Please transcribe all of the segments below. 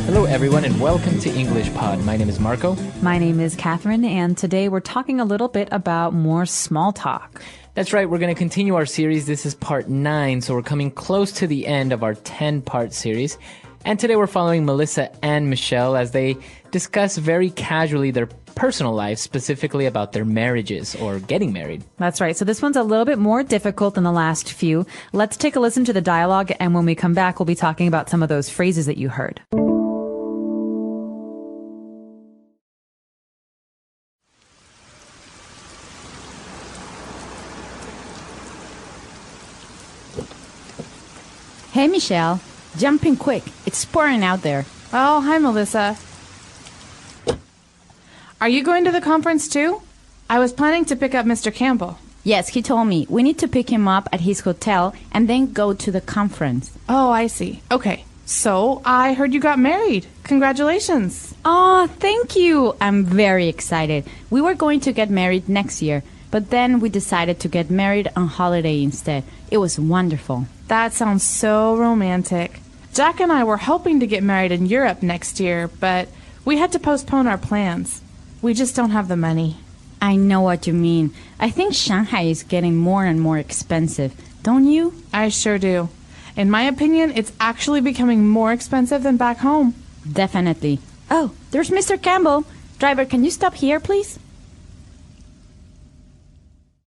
Hello, everyone, and welcome to English Pod. My name is Marco. My name is Catherine, and today we're talking a little bit about more small talk. That's right, we're going to continue our series. This is part 9, so we're coming close to the end of our 10-part series. And today we're following Melissa and Michelle as they discuss very casually their personal lives, specifically about their marriages or getting married. That's right. So this one's a little bit more difficult than the last few. Let's take a listen to the dialogue, and when we come back, we'll be talking about some of those phrases that you heard. Hey, Michelle. Jump in quick. It's pouring out there. Oh, hi, Melissa. Are you going to the conference too? I was planning to pick up Mr. Campbell. Yes, he told me. We need to pick him up at his hotel and then go to the conference. Oh, I see. Okay. So, I heard you got married. Congratulations. Oh, thank you. I'm very excited. We were going to get married next year, but then we decided to get married on holiday instead. It was wonderful. That sounds so romantic. Jack and I were hoping to get married in Europe next year, but we had to postpone our plans. We just don't have the money. I know what you mean. I think Shanghai is getting more and more expensive, don't you? I sure do. In my opinion, it's actually becoming more expensive than back home. Definitely. Oh, there's Mr. Campbell. Driver, can you stop here, please?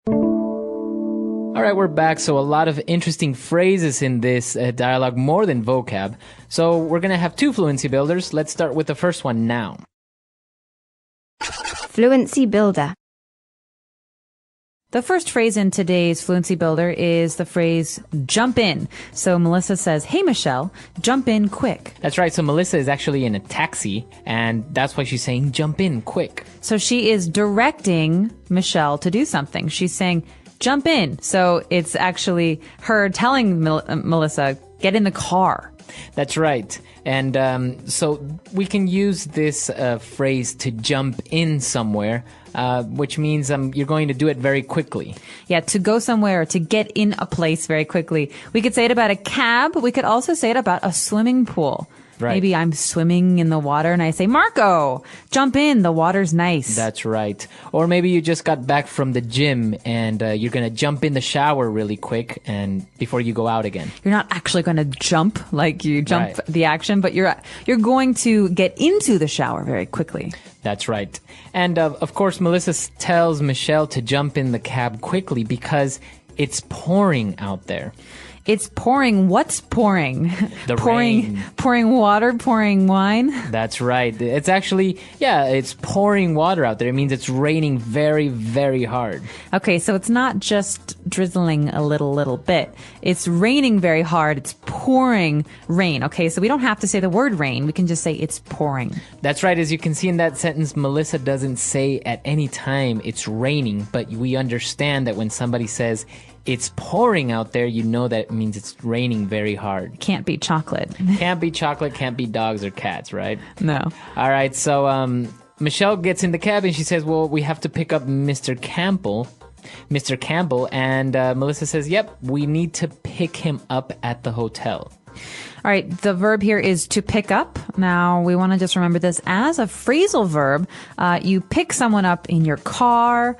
All right, we're back. So a lot of interesting phrases in this dialogue, more than vocab. So we're going to have 2 fluency builders. Let's start with the first one now. Fluency builder. The first phrase in today's Fluency Builder is the phrase jump in. So Melissa says, hey, Michelle, jump in quick. That's right. So Melissa is actually in a taxi, and that's why she's saying jump in quick. So she is directing Michelle to do something. She's saying, jump in. So it's actually her telling Melissa, get in the car. That's right. And so we can use this phrase to jump in somewhere, which means you're going to do it very quickly. Yeah, to go somewhere, to get in a place very quickly. We could say it about a cab. We could also say it about a swimming pool. Right. Maybe I'm swimming in the water and I say, Marco, jump in. The water's nice. That's right. Or maybe you just got back from the gym and you're going to jump in the shower really quick and before you go out again. You're not actually going to jump like you jump Right. the action, but you're going to get into the shower very quickly. That's right. And of course, Melissa tells Michelle to jump in the cab quickly because it's pouring out there. It's pouring. What's pouring? The pouring, rain. pouring water, pouring wine. That's right. It's actually, it's pouring water out there. It means it's raining very, very hard. Okay, so it's not just drizzling a little bit. It's raining very hard. It's pouring rain. Okay, so we don't have to say the word rain. We can just say it's pouring. That's right. As you can see in that sentence, Melissa doesn't say at any time it's raining, but we understand that when somebody says it's pouring out there, you know that it means it's raining very hard. Can't be chocolate. Can't be chocolate, can't be dogs or cats, right? No. All right, so Michelle gets in the cab and she says, well, we have to pick up Mr. Campbell, and Melissa says, yep, we need to pick him up at the hotel. All right, the verb here is to pick up. Now, we want to just remember this as a phrasal verb. You pick someone up in your car.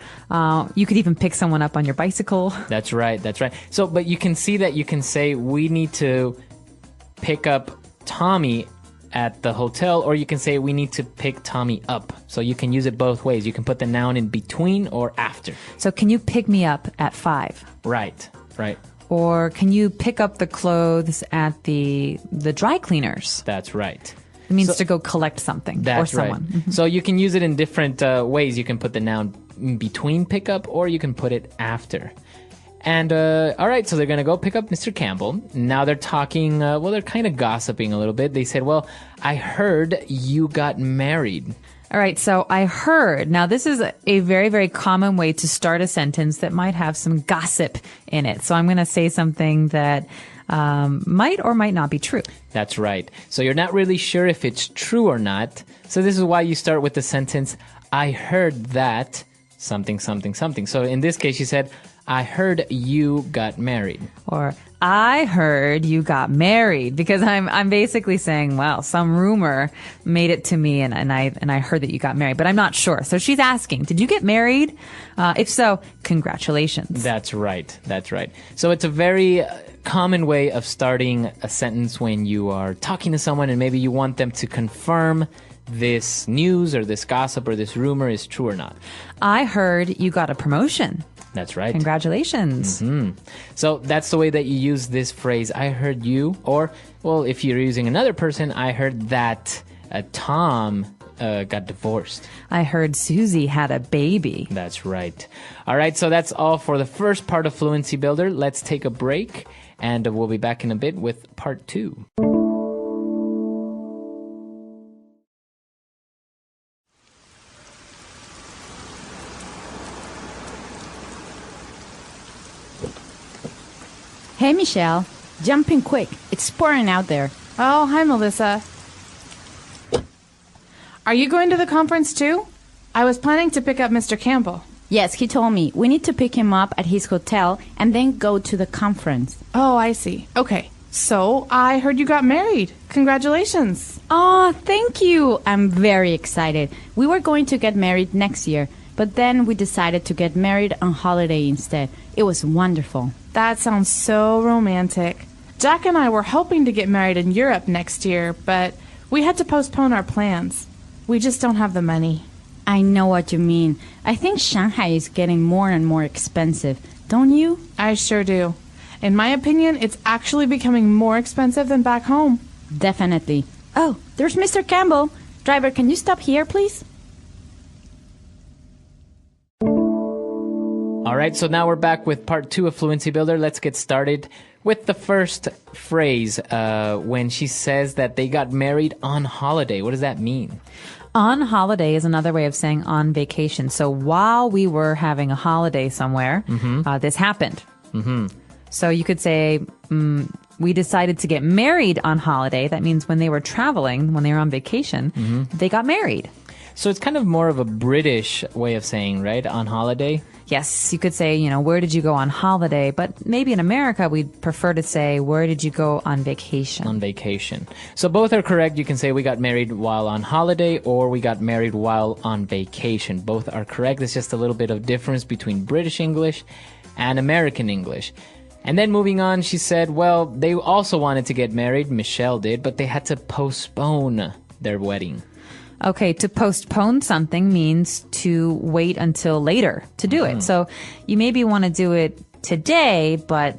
You could even pick someone up on your bicycle. That's right. So, but you can see that you can say, we need to pick up Tommy at the hotel, or you can say, we need to pick Tommy up. So you can use it both ways. You can put the noun in between or after. So, can you pick me up at 5? Right. Or can you pick up the clothes at the dry cleaners? That's right. It means to go collect something That's or someone. right. So you can use it in different ways. You can put the noun in between pickup, or you can put it after. And all right, so they're going to go pick up Mr. Campbell. Now they're talking, they're kind of gossiping a little bit. They said, well, I heard you got married. All right, so I heard. Now, this is a very, very common way to start a sentence that might have some gossip in it. So I'm going to say something that might or might not be true. That's right. So you're not really sure if it's true or not. So this is why you start with the sentence, I heard that something, something, something. So in this case, you said, I heard you got married. Or I heard you got married, because I'm basically saying, well, some rumor made it to me and I heard that you got married, but I'm not sure. So she's asking, did you get married? If so, congratulations. That's right. That's right. So it's a very common way of starting a sentence when you are talking to someone and maybe you want them to confirm this news or this gossip or this rumor is true or not. I heard you got a promotion. That's right. Congratulations. So that's the way that you use this phrase, I heard you. Or, well, if you're using another person, I heard that Tom got divorced. I heard Susie had a baby. That's right. All right, so that's all for the first part of Fluency Builder. Let's take a break, and we'll be back in a bit with part 2. Hey, Michelle. Jump in quick. It's pouring out there. Oh, hi, Melissa. Are you going to the conference too? I was planning to pick up Mr. Campbell. Yes, he told me. We need to pick him up at his hotel and then go to the conference. Oh, I see. Okay. So, I heard you got married. Congratulations. Oh, thank you. I'm very excited. We were going to get married next year, but then we decided to get married on holiday instead. It was wonderful. That sounds so romantic. Jack and I were hoping to get married in Europe next year, but we had to postpone our plans. We just don't have the money. I know what you mean. I think Shanghai is getting more and more expensive, don't you? I sure do. In my opinion, it's actually becoming more expensive than back home. Definitely. Oh, there's Mr. Campbell. Driver, can you stop here, please? All right, so now we're back with part 2 of Fluency Builder. Let's get started with the first phrase when she says that they got married on holiday. What does that mean? On holiday is another way of saying on vacation. So while we were having a holiday somewhere, this happened. So you could say, we decided to get married on holiday. That means when they were traveling, when they were on vacation, they got married. So it's kind of more of a British way of saying, right? On holiday? Yes, you could say, where did you go on holiday? But maybe in America, we'd prefer to say, where did you go on vacation? On vacation. So both are correct. You can say we got married while on holiday or we got married while on vacation. Both are correct. There's just a little bit of difference between British English and American English. And then moving on, she said, well, they also wanted to get married. Michelle did, but they had to postpone their wedding. Okay, to postpone something means to wait until later to do it. So you maybe want to do it today, but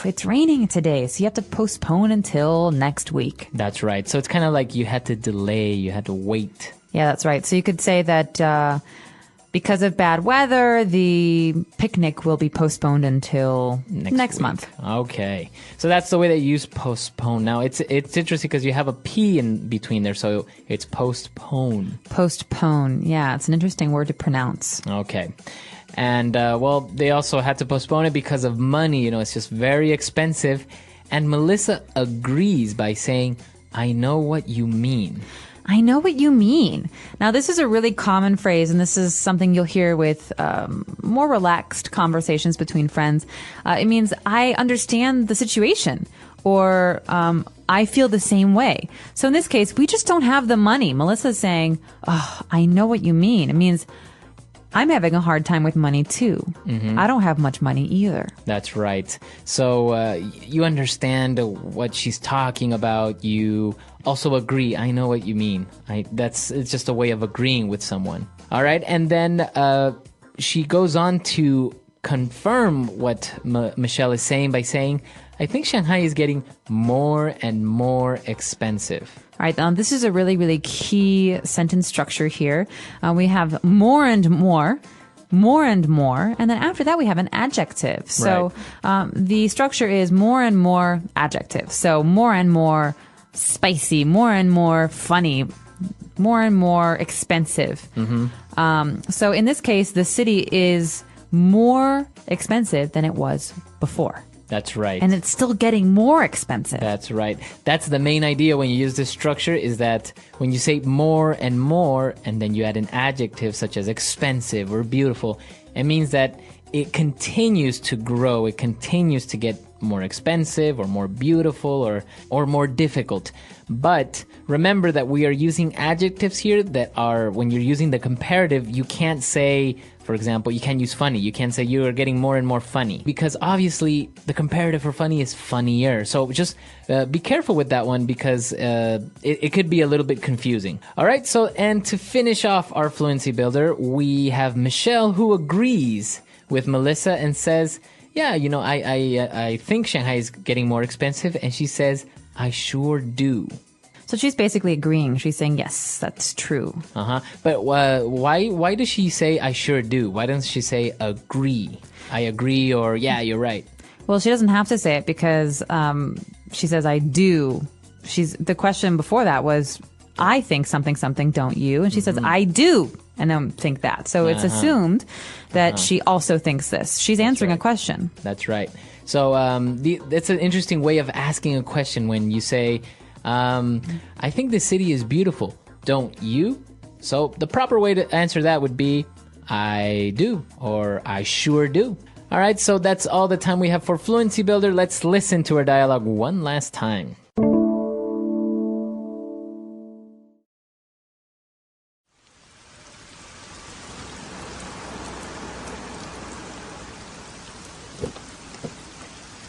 it's raining today, so you have to postpone until next week. That's right. So it's kind of like you had to delay, you had to wait. Yeah, that's right. So you could say that because of bad weather, the picnic will be postponed until next month. Okay. So that's the way that you use postpone. Now, it's interesting because you have a P in between there, so it's postpone. Postpone. Yeah, it's an interesting word to pronounce. Okay. And, well, they also had to postpone it because of money. It's just very expensive. And Melissa agrees by saying, I know what you mean. I know what you mean. Now, this is a really common phrase, and this is something you'll hear with more relaxed conversations between friends. It means, I understand the situation, or I feel the same way. So in this case, we just don't have the money. Melissa's saying, oh, I know what you mean. It means, I'm having a hard time with money too. I don't have much money either. That's right. So you understand what she's talking about. You also agree. I know what you mean. It's just a way of agreeing with someone. All right. And then she goes on to confirm what Michelle is saying by saying, I think Shanghai is getting more and more expensive. All right, this is a really, really key sentence structure here. We have more and more, and then after that we have an adjective. So the structure is more and more adjective. So more and more spicy, more and more funny, more and more expensive. So in this case, the city is more expensive than it was before. That's right. And it's still getting more expensive. That's right. That's the main idea when you use this structure, is that when you say more, and then you add an adjective such as expensive or beautiful, it means that it continues to grow. It continues to get more expensive or more beautiful or more difficult. But remember that we are using adjectives here that are, when you're using the comparative, you can't say, for example, you can't use funny. You can't say you are getting more and more funny, because obviously the comparative for funny is funnier. So just be careful with that one, because it could be a little bit confusing. All right. So, and to finish off our fluency builder, we have Michelle, who agrees with Melissa and says, yeah, you know, I think Shanghai is getting more expensive. And she says, I sure do. So she's basically agreeing. She's saying, yes, that's true. But why does she say, I sure do? Why doesn't she say, agree? I agree, or yeah, you're right. Well, she doesn't have to say it because she says, I do. The question before that was, I think something, something, don't you? And she says, I do. And then think that. So it's assumed that she also thinks this. She's answering a question. That's right. So that's an interesting way of asking a question when you say, I think the city is beautiful, don't you? So the proper way to answer that would be, I do, or I sure do. All right, so that's all the time we have for Fluency Builder. Let's listen to our dialogue one last time.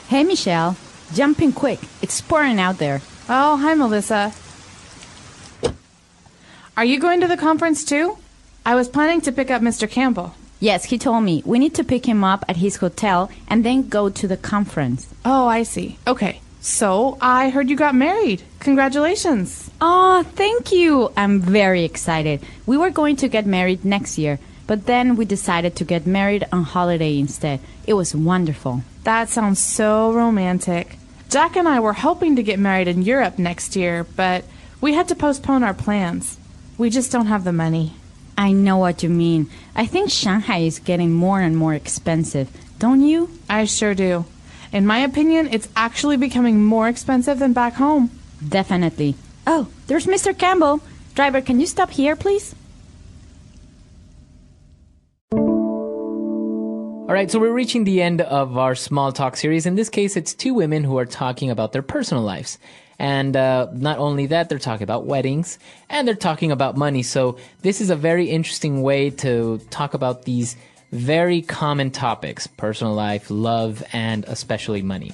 Hey, Michelle. Jump in quick. It's pouring out there. Oh, hi, Melissa. Are you going to the conference too? I was planning to pick up Mr. Campbell. Yes, he told me. We need to pick him up at his hotel and then go to the conference. Oh, I see. Okay. So, I heard you got married. Congratulations. Oh, thank you. I'm very excited. We were going to get married next year, but then we decided to get married on holiday instead. It was wonderful. That sounds so romantic. Jack and I were hoping to get married in Europe next year, but we had to postpone our plans. We just don't have the money. I know what you mean. I think Shanghai is getting more and more expensive, don't you? I sure do. In my opinion, it's actually becoming more expensive than back home. Definitely. Oh, there's Mr. Campbell. Driver, can you stop here, please? All right, so we're reaching the end of our small talk series. In this case, it's two women who are talking about their personal lives. And not only that, they're talking about weddings and they're talking about money. So this is a very interesting way to talk about these very common topics: personal life, love, and especially money.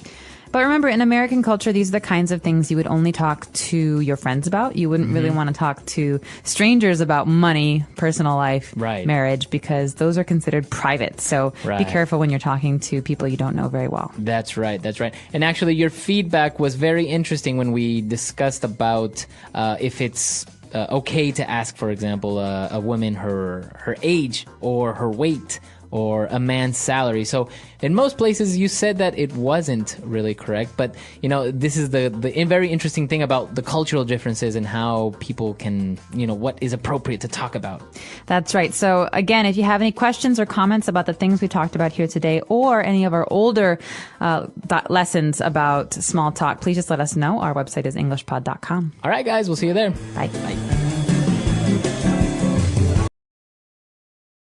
But remember, in American culture, these are the kinds of things you would only talk to your friends about. You wouldn't really want to talk to strangers about money, personal life, marriage, because those are considered private. So be careful when you're talking to people you don't know very well. That's right. That's right. And actually, your feedback was very interesting when we discussed about if it's okay to ask, for example, a woman her age or her weight or a man's salary. So in most places you said that it wasn't really correct, but you know, this is the very interesting thing about the cultural differences and how people can, you know, what is appropriate to talk about. That's right. So again, if you have any questions or comments about the things we talked about here today, or any of our older lessons about small talk, please just let us know. Our website is englishpod.com. All right, guys, we'll see you there. Bye. Bye.